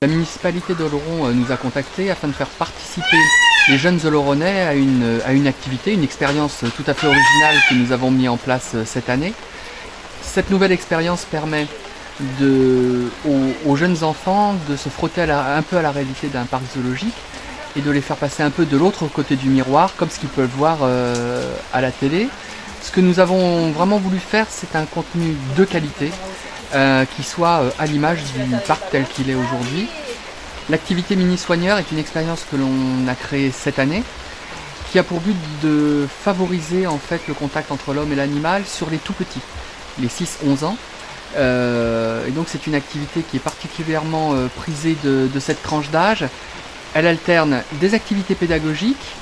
La municipalité d'Oloron nous a contactés afin de faire participer les jeunes Oloronais à une activité, une expérience tout à fait originale que nous avons mis en place cette année. Cette nouvelle expérience permet aux jeunes enfants de se frotter un peu à la réalité d'un parc zoologique et de les faire passer un peu de l'autre côté du miroir, comme ce qu'ils peuvent voir à la télé. Ce que nous avons vraiment voulu faire, c'est un contenu de qualité qui soit à l'image du parc tel qu'il est aujourd'hui. L'activité mini-soigneur est une expérience que l'on a créée cette année, qui a pour but de favoriser en fait le contact entre l'homme et l'animal sur les tout petits, les 6-11 ans. Et donc c'est une activité qui est particulièrement prisée de cette tranche d'âge. Elle alterne des activités pédagogiques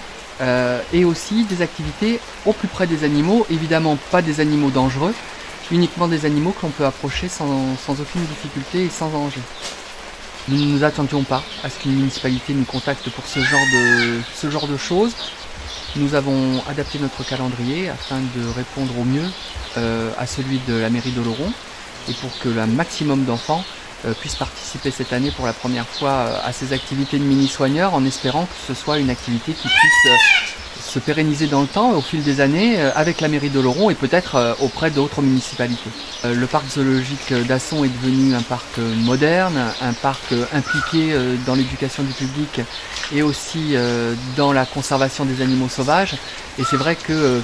et aussi des activités au plus près des animaux, évidemment pas des animaux dangereux, uniquement des animaux que l'on peut approcher sans aucune difficulté et sans danger. Nous ne nous attendions pas à ce qu'une municipalité nous contacte pour ce genre de choses. Nous avons adapté notre calendrier afin de répondre au mieux à celui de la mairie d'Oloron et pour que un maximum d'enfants puissent participer cette année pour la première fois à ces activités de mini-soigneurs, en espérant que ce soit une activité qui puisse se pérenniser dans le temps au fil des années avec la mairie d'Oloron et peut-être auprès d'autres municipalités. Le parc zoologique d'Asson est devenu un parc moderne, un parc impliqué dans l'éducation du public et aussi dans la conservation des animaux sauvages. Et c'est vrai que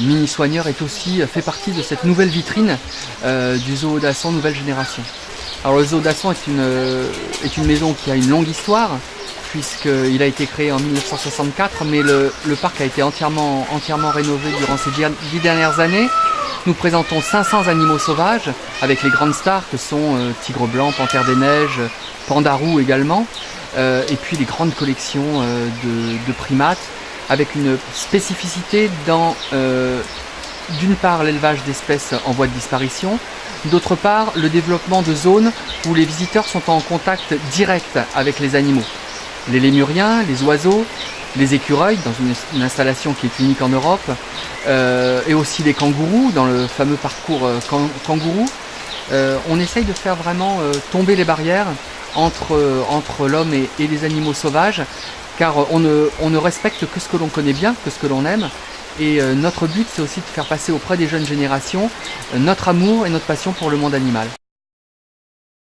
Mini-Soigneur fait partie de cette nouvelle vitrine du zoo d'Asson nouvelle génération. Alors le zoo d'Asson est une maison qui a une longue histoire, puisqu'il a été créé en 1964, mais le parc a été entièrement rénové durant ces 10 dernières années. Nous présentons 500 animaux sauvages, avec les grandes stars que sont tigre blanc, panthère des neiges, panda roux également, et puis les grandes collections de primates, avec une spécificité dans, d'une part, l'élevage d'espèces en voie de disparition, d'autre part, le développement de zones où les visiteurs sont en contact direct avec les animaux. Les lémuriens, les oiseaux, les écureuils dans une installation qui est unique en Europe, et aussi les kangourous dans le fameux parcours kangourou. On essaye de faire vraiment tomber les barrières entre l'homme et les animaux sauvages, car on ne respecte que ce que l'on connaît bien, que ce que l'on aime. Et notre but, c'est aussi de faire passer auprès des jeunes générations notre amour et notre passion pour le monde animal.